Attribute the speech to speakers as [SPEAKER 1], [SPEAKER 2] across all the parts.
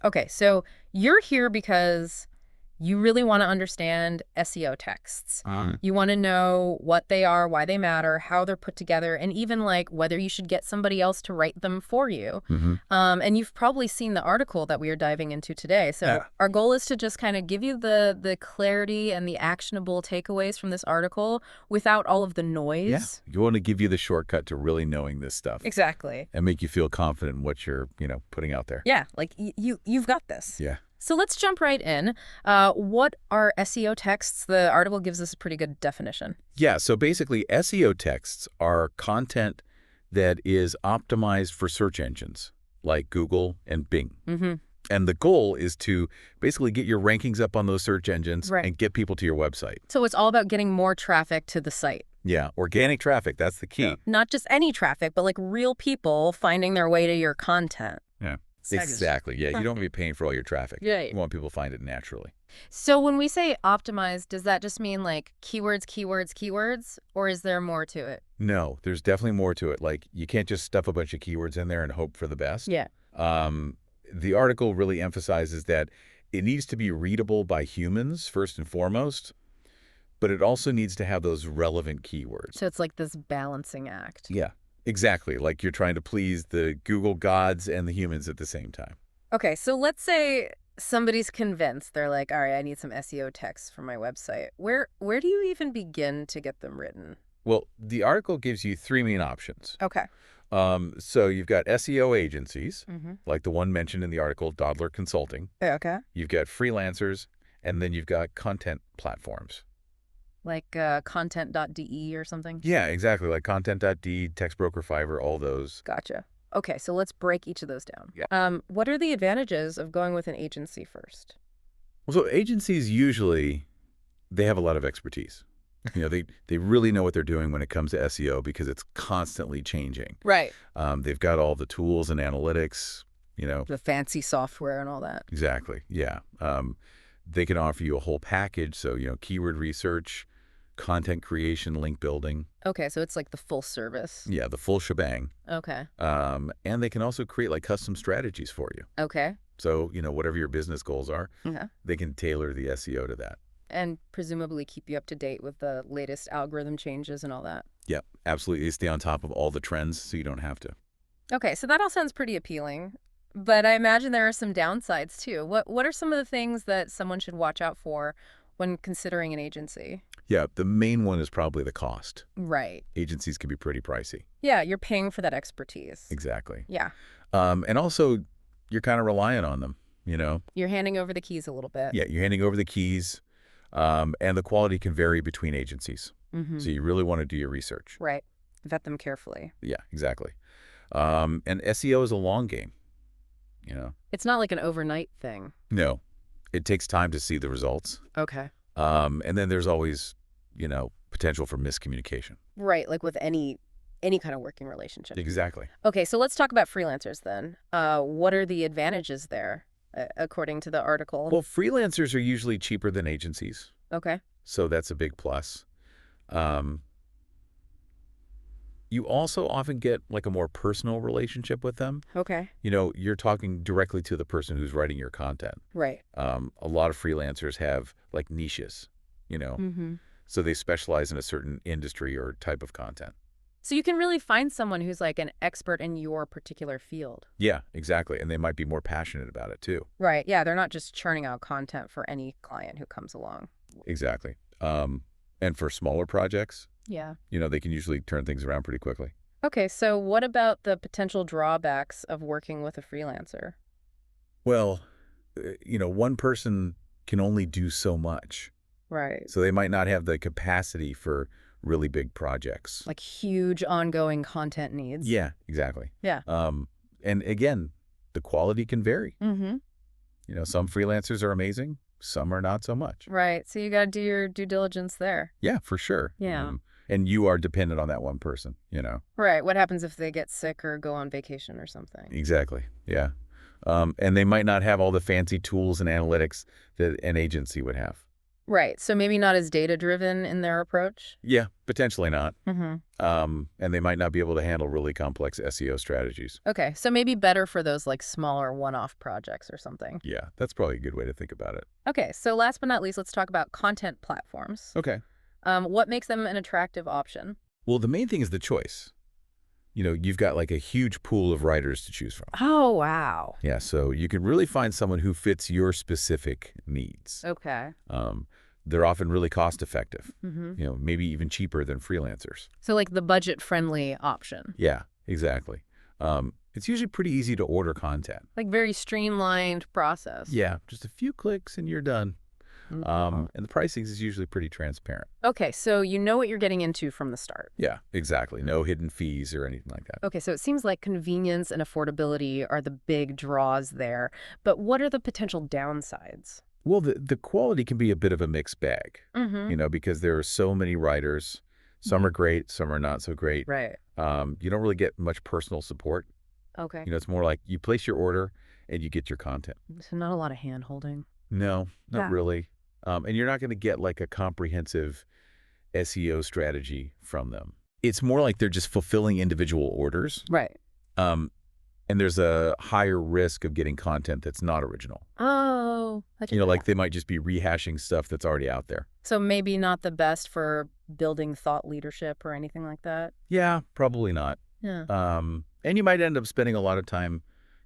[SPEAKER 1] Okay, so you're here because you really want to understand SEO texts. You want to know what they are, why they matter, how they're put together, and even like whether you should get somebody else to write them for you. And you've probably seen the article that we are diving into today. So
[SPEAKER 2] Yeah.
[SPEAKER 1] our goal is to just kind of give you the clarity and the actionable takeaways from this article without all of the
[SPEAKER 2] Yeah.
[SPEAKER 1] noise.
[SPEAKER 2] You want to give you the shortcut to really knowing this stuff
[SPEAKER 1] Exactly.
[SPEAKER 2] and make you feel confident in what you're, putting out there.
[SPEAKER 1] Yeah, like you've got this.
[SPEAKER 2] Yeah.
[SPEAKER 1] So let's jump right in. What are SEO texts? The article gives us a pretty good definition.
[SPEAKER 2] Yeah. So basically, SEO texts are content that is optimized for search engines like Google and Bing. And the goal is to basically get your rankings up on those search engines
[SPEAKER 1] Right.
[SPEAKER 2] and get people to your website.
[SPEAKER 1] So it's all about getting more traffic to the site.
[SPEAKER 2] Yeah. Organic traffic, that's the key.
[SPEAKER 1] Yeah. Not just any traffic, but like real people finding their way to your content.
[SPEAKER 2] Yeah.
[SPEAKER 1] Strategist.
[SPEAKER 2] Exactly. Yeah. You don't want to be paying for all your traffic.
[SPEAKER 1] Yeah.
[SPEAKER 2] You want people to find it naturally.
[SPEAKER 1] So when we say optimized, does that just mean like keywords, keywords, keywords? Or is there more to it?
[SPEAKER 2] No, there's definitely more to it. Like, you can't just stuff a bunch of keywords in there and hope for the best.
[SPEAKER 1] Yeah.
[SPEAKER 2] The article really emphasizes that it needs to be readable by humans, first and foremost, but it also needs to have those relevant keywords.
[SPEAKER 1] So it's like this balancing act.
[SPEAKER 2] Yeah, exactly. Like you're trying to please the Google gods and the humans at the same time.
[SPEAKER 1] Okay, so let's say somebody's convinced. They're like, all right, I need some SEO text for my website. Where do you even begin to get them written?
[SPEAKER 2] Well, the article gives you three main options.
[SPEAKER 1] Okay.
[SPEAKER 2] So you've got SEO agencies, like the one mentioned in the article, Dodler Consulting.
[SPEAKER 1] Okay.
[SPEAKER 2] You've got freelancers, and then you've got content platforms.
[SPEAKER 1] Like content.de or something?
[SPEAKER 2] Yeah, exactly. Like Content.de, TextBroker, Fiverr, all those.
[SPEAKER 1] Gotcha. Okay, so let's break each of those down.
[SPEAKER 2] Yeah.
[SPEAKER 1] What are the advantages of going with an agency first?
[SPEAKER 2] Well, so agencies usually, they have a lot of expertise. They really know what they're doing when it comes to SEO because it's constantly changing.
[SPEAKER 1] Right.
[SPEAKER 2] They've got all the tools and analytics,
[SPEAKER 1] The fancy software and all that.
[SPEAKER 2] Exactly. Yeah. They can offer you a whole package. So, keyword research, content creation, link building.
[SPEAKER 1] Okay, so it's like the full service.
[SPEAKER 2] Yeah, the full shebang.
[SPEAKER 1] Okay.
[SPEAKER 2] And they can also create like custom strategies for you.
[SPEAKER 1] Okay.
[SPEAKER 2] So, whatever your business goals are,
[SPEAKER 1] Yeah.
[SPEAKER 2] they can tailor the SEO to that.
[SPEAKER 1] And presumably keep you up to date with the latest algorithm changes and all that.
[SPEAKER 2] Yeah, absolutely. They stay on top of all the trends so you don't have to.
[SPEAKER 1] Okay, so that all sounds pretty appealing. But I imagine there are some downsides too. What are some of the things that someone should watch out for when considering an agency?
[SPEAKER 2] Yeah, the main one is probably the cost.
[SPEAKER 1] Right.
[SPEAKER 2] Agencies can be pretty pricey.
[SPEAKER 1] Yeah, you're paying for that expertise.
[SPEAKER 2] Exactly.
[SPEAKER 1] Yeah.
[SPEAKER 2] And also, you're kind of reliant on them,
[SPEAKER 1] You're handing over the keys a little bit.
[SPEAKER 2] Yeah, you're handing over the keys, and the quality can vary between agencies. So you really want to do your research.
[SPEAKER 1] Right. Vet them carefully.
[SPEAKER 2] Yeah, exactly. And SEO is a long game,
[SPEAKER 1] It's not like an overnight thing.
[SPEAKER 2] No, it takes time to see the results.
[SPEAKER 1] Okay.
[SPEAKER 2] And then there's always, potential for miscommunication.
[SPEAKER 1] Right, like with any kind of working relationship.
[SPEAKER 2] Exactly.
[SPEAKER 1] Okay, so let's talk about freelancers then. What are the advantages there, according to the article?
[SPEAKER 2] Well, freelancers are usually cheaper than agencies,
[SPEAKER 1] Okay.
[SPEAKER 2] so that's a big plus. You also often get like a more personal relationship with them.
[SPEAKER 1] Okay.
[SPEAKER 2] You're talking directly to the person who's writing your content.
[SPEAKER 1] Right.
[SPEAKER 2] A lot of freelancers have like niches, so they specialize in a certain industry or type of content.
[SPEAKER 1] So you can really find someone who's like an expert in your particular field.
[SPEAKER 2] Yeah, exactly. And they might be more passionate about it too.
[SPEAKER 1] Right. Yeah, they're not just churning out content for any client who comes along.
[SPEAKER 2] Exactly. And for smaller projects,
[SPEAKER 1] Yeah.
[SPEAKER 2] they can usually turn things around pretty quickly.
[SPEAKER 1] Okay, so what about the potential drawbacks of working with a freelancer?
[SPEAKER 2] Well, one person can only do so much.
[SPEAKER 1] Right.
[SPEAKER 2] So they might not have the capacity for really big projects.
[SPEAKER 1] Like huge ongoing content needs.
[SPEAKER 2] Yeah, exactly.
[SPEAKER 1] Yeah.
[SPEAKER 2] And again, the quality can vary.
[SPEAKER 1] Mm-hmm.
[SPEAKER 2] Some freelancers are amazing, some are not so much.
[SPEAKER 1] Right. So you got to do your due diligence there.
[SPEAKER 2] Yeah, for sure.
[SPEAKER 1] Yeah.
[SPEAKER 2] And you are dependent on that one person,
[SPEAKER 1] Right. What happens if they get sick or go on vacation or something?
[SPEAKER 2] Exactly. Yeah. And they might not have all the fancy tools and analytics that an agency would have.
[SPEAKER 1] Right. So maybe not as data-driven in their approach?
[SPEAKER 2] Yeah, potentially not.
[SPEAKER 1] Mm-hmm.
[SPEAKER 2] And they might not be able to handle really complex SEO strategies.
[SPEAKER 1] Okay. So maybe better for those like smaller one-off projects or something.
[SPEAKER 2] Yeah, that's probably a good way to think about it.
[SPEAKER 1] Okay. So last but not least, let's talk about content platforms.
[SPEAKER 2] Okay.
[SPEAKER 1] What makes them an attractive option?
[SPEAKER 2] Well, the main thing is the choice. You've got like a huge pool of writers to choose from.
[SPEAKER 1] Oh, wow.
[SPEAKER 2] Yeah, so you can really find someone who fits your specific needs.
[SPEAKER 1] Okay.
[SPEAKER 2] They're often really cost effective,
[SPEAKER 1] Mm-hmm.
[SPEAKER 2] maybe even cheaper than freelancers.
[SPEAKER 1] So like the budget-friendly option.
[SPEAKER 2] Yeah, exactly. It's usually pretty easy to order content.
[SPEAKER 1] Like very streamlined process.
[SPEAKER 2] Yeah, just a few clicks and you're done. And the pricing is usually pretty transparent.
[SPEAKER 1] Okay, so you know what you're getting into from the start.
[SPEAKER 2] Yeah, exactly. No hidden fees or anything like that.
[SPEAKER 1] Okay, so it seems like convenience and affordability are the big draws there. But what are the potential downsides?
[SPEAKER 2] Well, the quality can be a bit of a mixed bag,
[SPEAKER 1] Mm-hmm.
[SPEAKER 2] because there are so many writers. Some are great, some are not so great.
[SPEAKER 1] Right.
[SPEAKER 2] You don't really get much personal support.
[SPEAKER 1] Okay.
[SPEAKER 2] It's more like you place your order and you get your content.
[SPEAKER 1] So not a lot of hand-holding.
[SPEAKER 2] No, not
[SPEAKER 1] Yeah.
[SPEAKER 2] really. And you're not going to get like a comprehensive SEO strategy from them. It's more like they're just fulfilling individual orders.
[SPEAKER 1] Right.
[SPEAKER 2] Um, and there's a higher risk of getting content that's not original.
[SPEAKER 1] Oh, I get
[SPEAKER 2] Like
[SPEAKER 1] that.
[SPEAKER 2] they might just be rehashing stuff that's already out there.
[SPEAKER 1] So maybe not the best for building thought leadership or anything like that.
[SPEAKER 2] Yeah, probably not.
[SPEAKER 1] Yeah.
[SPEAKER 2] And you might end up spending a lot of time,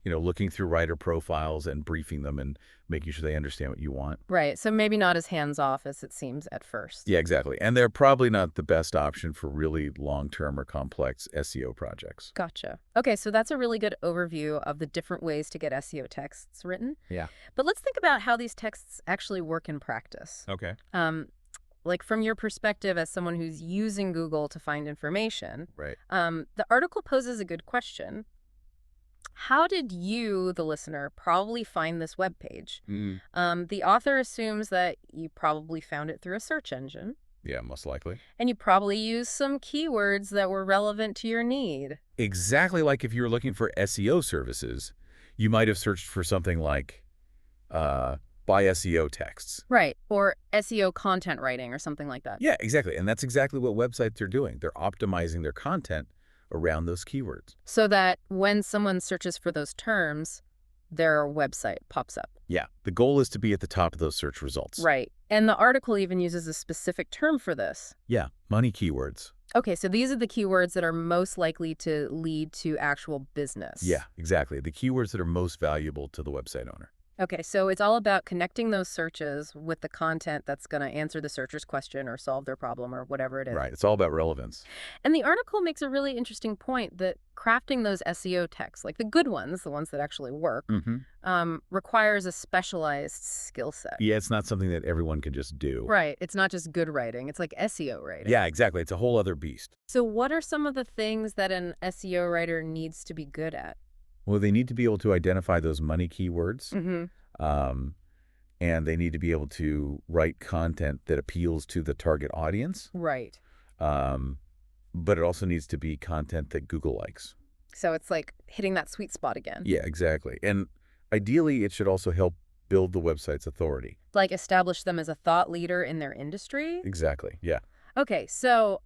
[SPEAKER 2] looking through writer profiles and briefing them and making sure they understand what you want.
[SPEAKER 1] Right. So maybe not as hands-off as it seems at first.
[SPEAKER 2] Yeah, exactly. And they're probably not the best option for really long-term or complex SEO projects.
[SPEAKER 1] Gotcha. Okay, so that's a really good overview of the different ways to get SEO texts written.
[SPEAKER 2] Yeah.
[SPEAKER 1] But let's think about how these texts actually work in practice.
[SPEAKER 2] Okay.
[SPEAKER 1] Like from your perspective as someone who's using Google to find information,
[SPEAKER 2] Right.
[SPEAKER 1] the article poses a good question. How did you, the listener, probably find this web page? The author assumes that you probably found it through a search engine,
[SPEAKER 2] Yeah, most likely.
[SPEAKER 1] and you probably used some keywords that were relevant to your need.
[SPEAKER 2] Exactly like if you were looking for SEO services, you might have searched for something like buy SEO texts.
[SPEAKER 1] Right, or SEO content writing or something like that.
[SPEAKER 2] Yeah, exactly. And that's exactly what websites are doing. They're optimizing their content around those keywords.
[SPEAKER 1] So that when someone searches for those terms, their website pops up.
[SPEAKER 2] Yeah, the goal is to be at the top of those search results.
[SPEAKER 1] Right. And the article even uses a specific term for this.
[SPEAKER 2] Yeah, money keywords.
[SPEAKER 1] Okay, so these are the keywords that are most likely to lead to actual business.
[SPEAKER 2] Yeah, exactly. The keywords that are most valuable to the website owner.
[SPEAKER 1] Okay, so it's all about connecting those searches with the content that's going to answer the searcher's question or solve their problem or whatever it is.
[SPEAKER 2] Right. It's all about relevance.
[SPEAKER 1] And the article makes a really interesting point that crafting those SEO texts, like the good ones, the ones that actually work, requires a specialized skill set.
[SPEAKER 2] Yeah, it's not something that everyone can just do.
[SPEAKER 1] Right. It's not just good writing. It's like SEO writing.
[SPEAKER 2] Yeah, exactly. It's a whole other beast.
[SPEAKER 1] So what are some of the things that an SEO writer needs to be good at?
[SPEAKER 2] Well, they need to be able to identify those money keywords.
[SPEAKER 1] Mm-hmm.
[SPEAKER 2] And they need to be able to write content that appeals to the target audience.
[SPEAKER 1] Right.
[SPEAKER 2] But it also needs to be content that Google likes.
[SPEAKER 1] So it's like hitting that sweet spot again.
[SPEAKER 2] Yeah, exactly. And ideally, it should also help build the website's authority.
[SPEAKER 1] Like establish them as a thought leader in their industry?
[SPEAKER 2] Exactly. Yeah.
[SPEAKER 1] Okay, so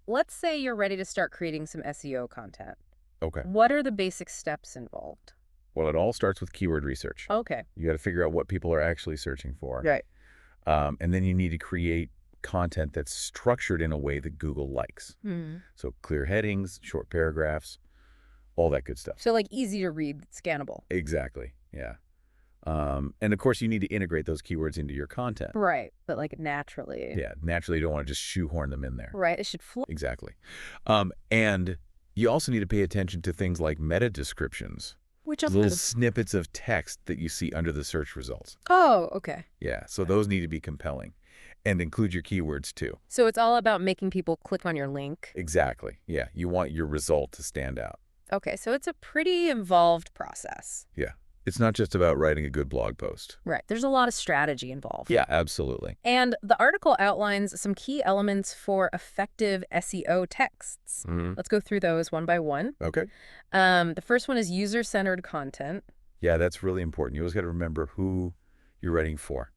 [SPEAKER 1] let's say you're ready to start creating some SEO content.
[SPEAKER 2] Okay.
[SPEAKER 1] What are the basic steps involved?
[SPEAKER 2] Well, it all starts with keyword research.
[SPEAKER 1] Okay.
[SPEAKER 2] You got to figure out what people are actually searching for.
[SPEAKER 1] Right.
[SPEAKER 2] And then you need to create content that's structured in a way that Google likes.
[SPEAKER 1] Mm.
[SPEAKER 2] So clear headings, short paragraphs, all that good stuff.
[SPEAKER 1] So like easy to read, scannable.
[SPEAKER 2] Exactly. Yeah. And of course, you need to integrate those keywords into your content.
[SPEAKER 1] Right. But like naturally.
[SPEAKER 2] Yeah. Naturally, you don't want to just shoehorn them in there.
[SPEAKER 1] Right. It should flow.
[SPEAKER 2] Exactly. And you also need to pay attention to things like meta descriptions.
[SPEAKER 1] Which are
[SPEAKER 2] Little snippets of text that you see under the search results.
[SPEAKER 1] Oh, okay.
[SPEAKER 2] Yeah. So those need to be compelling and include your keywords too.
[SPEAKER 1] So it's all about making people click on your link.
[SPEAKER 2] Exactly. Yeah. You want your result to stand out.
[SPEAKER 1] Okay. So it's a pretty involved process.
[SPEAKER 2] Yeah. It's not just about writing a good blog post.
[SPEAKER 1] Right. There's a lot of strategy involved.
[SPEAKER 2] Yeah, absolutely.
[SPEAKER 1] And the article outlines some key elements for effective SEO texts. Let's go through those one by one.
[SPEAKER 2] Okay.
[SPEAKER 1] The first one is user-centered content.
[SPEAKER 2] Yeah, that's really important. You always got to remember who you're writing for.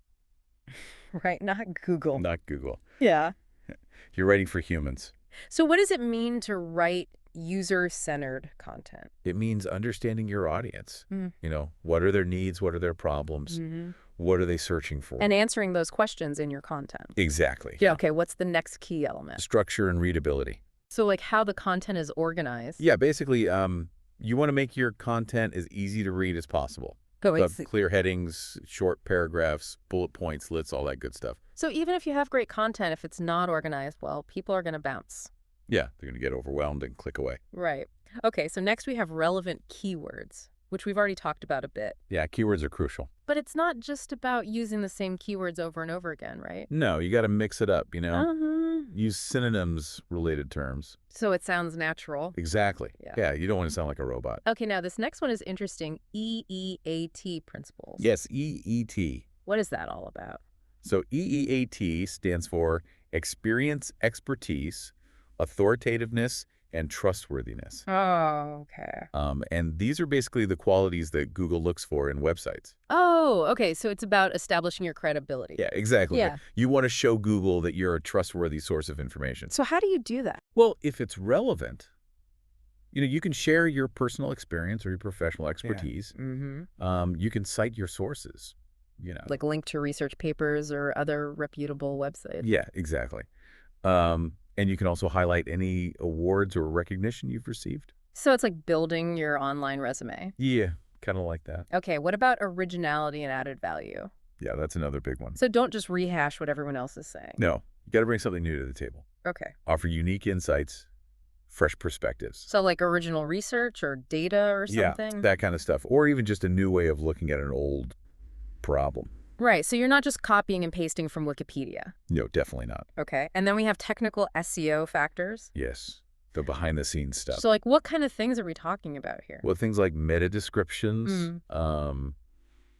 [SPEAKER 1] Right, not Google.
[SPEAKER 2] not Google.
[SPEAKER 1] Yeah.
[SPEAKER 2] You're writing for humans.
[SPEAKER 1] So what does it mean to write user-centered content?
[SPEAKER 2] It means understanding your audience.
[SPEAKER 1] Mm.
[SPEAKER 2] What are their needs? What are their problems?
[SPEAKER 1] Mm-hmm.
[SPEAKER 2] What are they searching for?
[SPEAKER 1] And answering those questions in your content.
[SPEAKER 2] Exactly.
[SPEAKER 1] Yeah. Okay, what's the next key element?
[SPEAKER 2] Structure and readability.
[SPEAKER 1] So like how the content is organized.
[SPEAKER 2] Yeah, basically, you want to make your content as easy to read as possible.
[SPEAKER 1] But wait,
[SPEAKER 2] Clear headings, short paragraphs, bullet points, lists, all that good stuff.
[SPEAKER 1] so even if you have great content, if it's not organized well, people are going to bounce.
[SPEAKER 2] Yeah, they're going to get overwhelmed and click away.
[SPEAKER 1] Right. Okay, so next we have relevant keywords, which we've already talked about a bit.
[SPEAKER 2] Yeah, keywords are crucial.
[SPEAKER 1] But it's not just about using the same keywords over and over again, right?
[SPEAKER 2] No, you got to mix it up,
[SPEAKER 1] Uh-huh.
[SPEAKER 2] Use synonyms related terms.
[SPEAKER 1] So it sounds natural.
[SPEAKER 2] Exactly.
[SPEAKER 1] Yeah.
[SPEAKER 2] Yeah, you don't want to sound like a robot.
[SPEAKER 1] Okay, now this next one is interesting. EEAT principles.
[SPEAKER 2] Yes, EET.
[SPEAKER 1] What is that all about?
[SPEAKER 2] So EEAT stands for experience, expertise, authoritativeness, and trustworthiness.
[SPEAKER 1] Oh, okay.
[SPEAKER 2] And these are basically the qualities that Google looks for in websites.
[SPEAKER 1] Oh, okay. So it's about establishing your credibility.
[SPEAKER 2] Yeah, exactly.
[SPEAKER 1] Yeah.
[SPEAKER 2] You want to show Google that you're a trustworthy source of information.
[SPEAKER 1] So how do you do that?
[SPEAKER 2] Well, if it's relevant, you can share your personal experience or your professional expertise.
[SPEAKER 1] Yeah. Mm-hmm.
[SPEAKER 2] You can cite your sources,
[SPEAKER 1] Like link to research papers or other reputable websites.
[SPEAKER 2] Yeah, exactly. And you can also highlight any awards or recognition you've received.
[SPEAKER 1] So it's like building your online resume.
[SPEAKER 2] Yeah, kind of like that.
[SPEAKER 1] Okay, what about originality and added value?
[SPEAKER 2] Yeah, that's another big one.
[SPEAKER 1] So don't just rehash what everyone else is saying.
[SPEAKER 2] No, you got to bring something new to the table.
[SPEAKER 1] Okay.
[SPEAKER 2] Offer unique insights, fresh perspectives.
[SPEAKER 1] So like original research or data or something?
[SPEAKER 2] Yeah, that kind of stuff. Or even just a new way of looking at an old problem.
[SPEAKER 1] Right, so you're not just copying and pasting from Wikipedia.
[SPEAKER 2] No, definitely not.
[SPEAKER 1] Okay, and then we have technical SEO factors.
[SPEAKER 2] Yes, the behind-the-scenes stuff.
[SPEAKER 1] So like what kind of things are we talking about here?
[SPEAKER 2] Well, things like meta descriptions,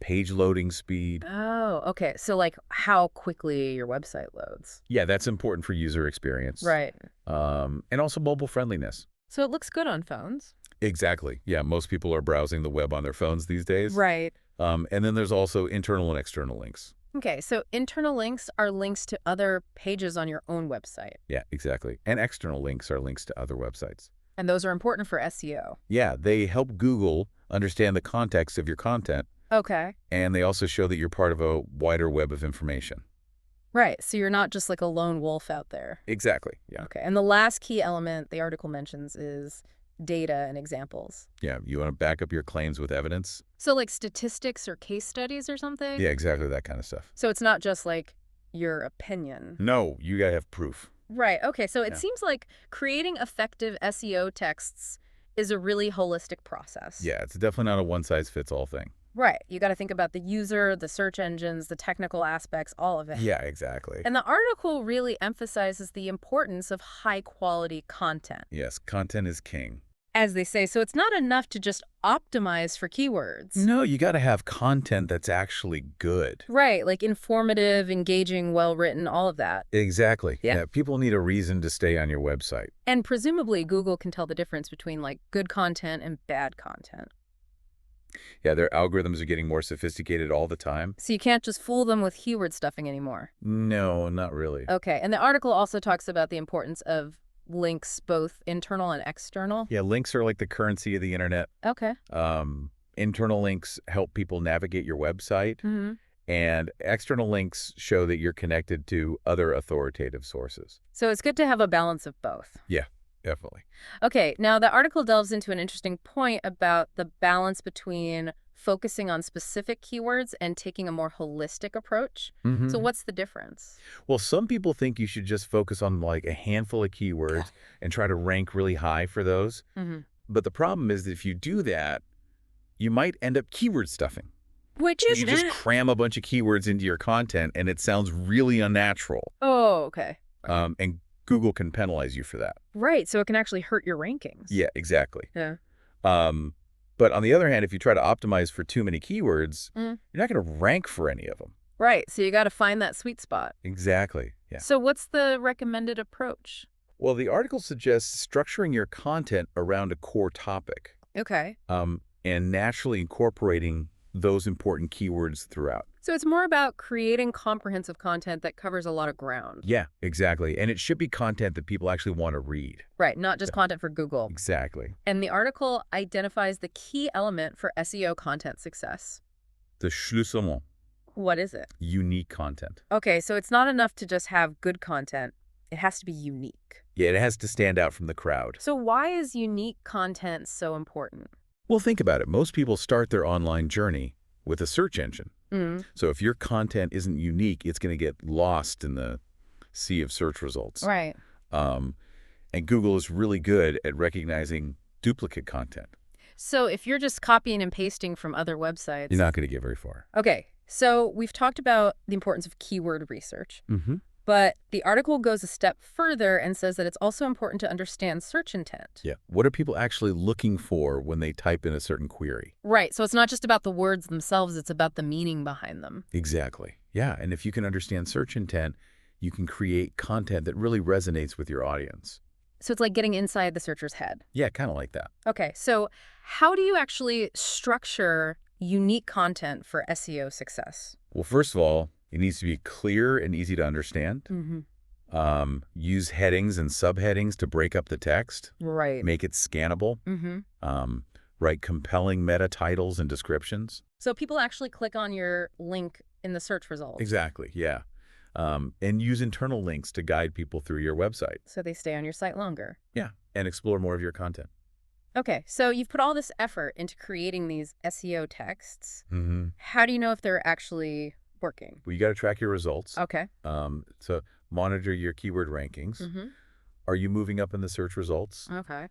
[SPEAKER 2] page loading speed.
[SPEAKER 1] Oh, okay. So like how quickly your website loads.
[SPEAKER 2] Yeah, that's important for user experience.
[SPEAKER 1] Right.
[SPEAKER 2] And also mobile friendliness.
[SPEAKER 1] So it looks good on phones.
[SPEAKER 2] Exactly. Yeah, most people are browsing the web on their phones these days.
[SPEAKER 1] Right.
[SPEAKER 2] And then there's also internal and external links.
[SPEAKER 1] Okay, so internal links are links to other pages on your own website.
[SPEAKER 2] Yeah, exactly. And external links are links to other websites.
[SPEAKER 1] And those are important for SEO.
[SPEAKER 2] Yeah, they help Google understand the context of your content.
[SPEAKER 1] Okay.
[SPEAKER 2] And they also show that you're part of a wider web of information.
[SPEAKER 1] Right, so you're not just like a lone wolf out there.
[SPEAKER 2] Exactly, yeah.
[SPEAKER 1] Okay, and the last key element the article mentions is data and examples.
[SPEAKER 2] Yeah, you want to back up your claims with evidence?
[SPEAKER 1] So like statistics or case studies or something?
[SPEAKER 2] Yeah, exactly that kind of stuff.
[SPEAKER 1] So it's not just like your opinion.
[SPEAKER 2] No, you got to have proof.
[SPEAKER 1] Right, okay, so it seems like creating effective SEO texts is a really holistic process.
[SPEAKER 2] Yeah, it's definitely not a one-size-fits-all thing.
[SPEAKER 1] Right, you got to think about the user, the search engines, the technical aspects, all of it.
[SPEAKER 2] Yeah, exactly.
[SPEAKER 1] And the article really emphasizes the importance of high-quality content.
[SPEAKER 2] Yes, content is king.
[SPEAKER 1] As they say, so it's not enough to just optimize for keywords.
[SPEAKER 2] No, you got to have content that's actually good.
[SPEAKER 1] Right, like informative, engaging, well-written, all of that.
[SPEAKER 2] Exactly.
[SPEAKER 1] Yeah.
[SPEAKER 2] People need a reason to stay on your website.
[SPEAKER 1] And presumably Google can tell the difference between like good content and bad content.
[SPEAKER 2] Yeah, their algorithms are getting more sophisticated all the time.
[SPEAKER 1] So you can't just fool them with keyword stuffing anymore.
[SPEAKER 2] No, not really.
[SPEAKER 1] Okay, and the article also talks about the importance of links, both internal and external.
[SPEAKER 2] Yeah, links are like the currency of the internet.
[SPEAKER 1] Okay.
[SPEAKER 2] Internal links help people navigate your website.
[SPEAKER 1] Mm-hmm.
[SPEAKER 2] And external links show that you're connected to other authoritative sources.
[SPEAKER 1] So it's good to have a balance of both.
[SPEAKER 2] Yeah, definitely.
[SPEAKER 1] Okay, now the article delves into an interesting point about the balance between focusing on specific keywords and taking a more holistic approach.
[SPEAKER 2] Mm-hmm.
[SPEAKER 1] So what's the difference?
[SPEAKER 2] Well, some people think you should just focus on like a handful of keywords and try to rank really high for those.
[SPEAKER 1] Mm-hmm.
[SPEAKER 2] But the problem is that if you do that, you might end up keyword stuffing.
[SPEAKER 1] Which is
[SPEAKER 2] you just cram a bunch of keywords into your content and it sounds really unnatural.
[SPEAKER 1] Oh, okay.
[SPEAKER 2] And Google can penalize you for that.
[SPEAKER 1] Right, so it can actually hurt your rankings.
[SPEAKER 2] Yeah, exactly.
[SPEAKER 1] Yeah.
[SPEAKER 2] But on the other hand, if you try to optimize for too many keywords,
[SPEAKER 1] Mm.
[SPEAKER 2] you're not going to rank for any of them.
[SPEAKER 1] Right, so you got to find that sweet spot.
[SPEAKER 2] Exactly. Yeah.
[SPEAKER 1] So what's the recommended approach?
[SPEAKER 2] Well, the article suggests structuring your content around a core topic.
[SPEAKER 1] Okay.
[SPEAKER 2] And naturally incorporating those important keywords throughout.
[SPEAKER 1] So it's more about creating comprehensive content that covers a lot of ground.
[SPEAKER 2] Yeah, exactly. And it should be content that people actually want to read.
[SPEAKER 1] Right, not just content for Google.
[SPEAKER 2] Exactly.
[SPEAKER 1] And the article identifies the key element for SEO content success.
[SPEAKER 2] The Schlüsselmoment.
[SPEAKER 1] What is it?
[SPEAKER 2] Unique content.
[SPEAKER 1] Okay, so it's not enough to just have good content. It has to be unique.
[SPEAKER 2] Yeah, it has to stand out from the crowd.
[SPEAKER 1] So why is unique content so important?
[SPEAKER 2] Well, think about it. Most people start their online journey with a search engine. So if your content isn't unique, it's going to get lost in the sea of search results.
[SPEAKER 1] Right.
[SPEAKER 2] And Google is really good at recognizing duplicate content.
[SPEAKER 1] So if you're just copying and pasting from other websites...
[SPEAKER 2] You're not going to get very far.
[SPEAKER 1] Okay, so we've talked about the importance of keyword research. But the article goes a step further and says that it's also important to understand search intent.
[SPEAKER 2] Yeah. What are people actually looking for when they type in a certain query?
[SPEAKER 1] Right. So it's not just about the words themselves. It's about the meaning behind them.
[SPEAKER 2] Exactly. Yeah. And if you can understand search intent, you can create content that really resonates with your audience.
[SPEAKER 1] So it's like getting inside the searcher's head.
[SPEAKER 2] Yeah, kind of like that.
[SPEAKER 1] Okay. So how do you actually structure unique content for SEO success?
[SPEAKER 2] Well, first of all, it needs to be clear and easy to understand. Use headings and subheadings to break up the text.
[SPEAKER 1] Right.
[SPEAKER 2] Make it scannable. Write compelling meta titles and descriptions.
[SPEAKER 1] So people actually click on your link in the search results.
[SPEAKER 2] Exactly, yeah. And use internal links to guide people through your website.
[SPEAKER 1] So they stay on your site longer.
[SPEAKER 2] Yeah, and explore more of your content.
[SPEAKER 1] Okay, so you've put all this effort into creating these SEO texts. How do you know if they're actually working?
[SPEAKER 2] Well, you got to track your results.
[SPEAKER 1] Okay.
[SPEAKER 2] So monitor your keyword rankings. Are you moving up in the search results?
[SPEAKER 1] Okay.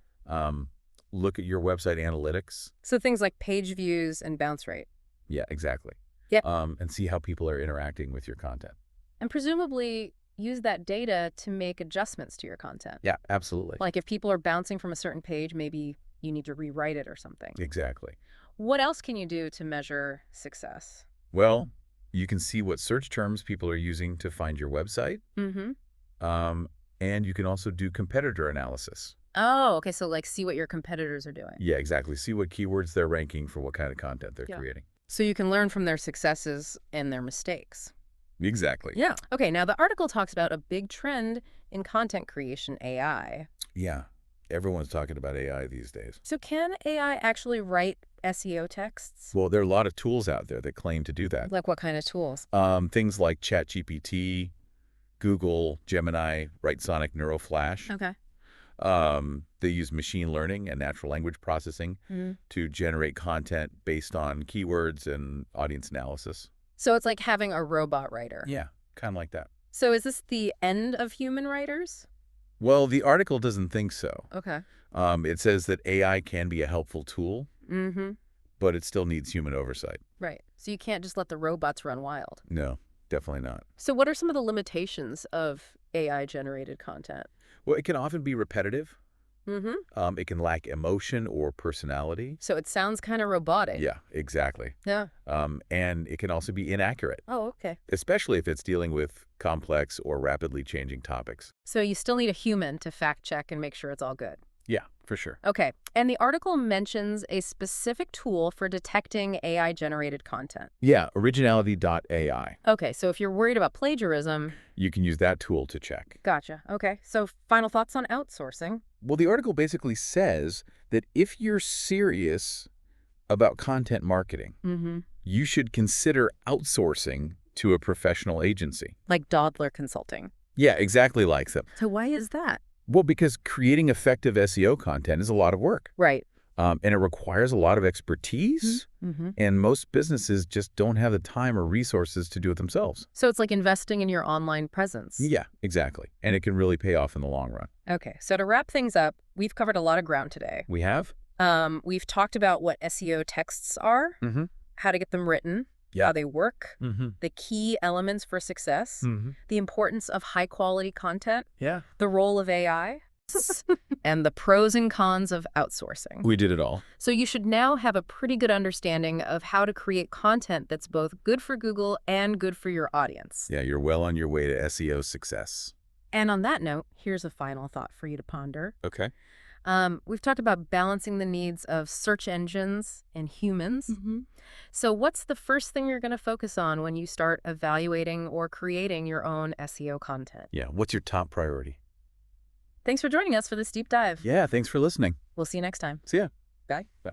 [SPEAKER 2] Look at your website analytics.
[SPEAKER 1] So things like page views and bounce rate.
[SPEAKER 2] Yeah, exactly.
[SPEAKER 1] Yeah.
[SPEAKER 2] And see how people are interacting with your content.
[SPEAKER 1] And presumably use that data to make adjustments to your content.
[SPEAKER 2] Yeah, absolutely.
[SPEAKER 1] Like if people are bouncing from a certain page, maybe you need to rewrite it or something.
[SPEAKER 2] Exactly.
[SPEAKER 1] What else can you do to measure success?
[SPEAKER 2] Well, you can see what search terms people are using to find your website. And you can also do competitor analysis.
[SPEAKER 1] Oh, okay. So like see what your competitors are doing.
[SPEAKER 2] Yeah, exactly. See what keywords they're ranking for what kind of content they're creating.
[SPEAKER 1] So you can learn from their successes and their mistakes.
[SPEAKER 2] Exactly.
[SPEAKER 1] Yeah. Okay, now the article talks about a big trend in content creation, AI.
[SPEAKER 2] Yeah. Everyone's talking about AI these days.
[SPEAKER 1] So can AI actually write SEO texts?
[SPEAKER 2] Well, there are a lot of tools out there that claim to do that.
[SPEAKER 1] Like what kind of tools?
[SPEAKER 2] Things like ChatGPT, Google, Gemini, Writesonic NeuroFlash.
[SPEAKER 1] Okay.
[SPEAKER 2] They use machine learning and natural language processing to generate content based on keywords and audience analysis.
[SPEAKER 1] So it's like having a robot writer.
[SPEAKER 2] Yeah, kind of like that.
[SPEAKER 1] So is this the end of human writers?
[SPEAKER 2] Well, the article doesn't think so.
[SPEAKER 1] Okay.
[SPEAKER 2] It says that AI can be a helpful tool, but it still needs human oversight.
[SPEAKER 1] Right. So you can't just let the robots run wild.
[SPEAKER 2] No, definitely not.
[SPEAKER 1] So what are some of the limitations of AI-generated content?
[SPEAKER 2] Well, it can often be repetitive. It can lack emotion or personality.
[SPEAKER 1] So it sounds kind of robotic.
[SPEAKER 2] Yeah, exactly.
[SPEAKER 1] Yeah.
[SPEAKER 2] And it can also be inaccurate.
[SPEAKER 1] Oh, okay.
[SPEAKER 2] Especially if it's dealing with complex or rapidly changing topics.
[SPEAKER 1] So you still need a human to fact check and make sure it's all good.
[SPEAKER 2] Yeah, for sure.
[SPEAKER 1] Okay. And the article mentions a specific tool for detecting AI-generated content.
[SPEAKER 2] Yeah, originality.ai.
[SPEAKER 1] Okay, so if you're worried about plagiarism...
[SPEAKER 2] You can use that tool to check.
[SPEAKER 1] Gotcha. Okay, so final thoughts on outsourcing?
[SPEAKER 2] Well, the article basically says that if you're serious about content marketing, you should consider outsourcing to a professional agency.
[SPEAKER 1] Like Dodler Consulting.
[SPEAKER 2] Yeah, exactly like them.
[SPEAKER 1] So why is that?
[SPEAKER 2] Well, because creating effective SEO content is a lot of work.
[SPEAKER 1] Right.
[SPEAKER 2] And it requires a lot of expertise, and most businesses just don't have the time or resources to do it themselves.
[SPEAKER 1] So it's like investing in your online presence.
[SPEAKER 2] Yeah, exactly. And it can really pay off in the long run.
[SPEAKER 1] Okay, so to wrap things up, we've covered a lot of ground today.
[SPEAKER 2] We have?
[SPEAKER 1] We've talked about what SEO texts are, how to get them written, how they work, the key elements for success, the importance of high-quality content, the role of AI, and the pros and cons of outsourcing.
[SPEAKER 2] We did it all.
[SPEAKER 1] So you should now have a pretty good understanding of how to create content that's both good for Google and good for your audience.
[SPEAKER 2] Yeah, you're well on your way to SEO success.
[SPEAKER 1] And on that note, here's a final thought for you to ponder.
[SPEAKER 2] Okay.
[SPEAKER 1] We've talked about balancing the needs of search engines and humans. So what's the first thing you're going to focus on when you start evaluating or creating your own SEO content?
[SPEAKER 2] Yeah, what's your top priority?
[SPEAKER 1] Thanks for joining us for this deep dive.
[SPEAKER 2] Yeah, thanks for listening.
[SPEAKER 1] We'll see you next time.
[SPEAKER 2] See ya.
[SPEAKER 1] Bye.
[SPEAKER 2] Bye.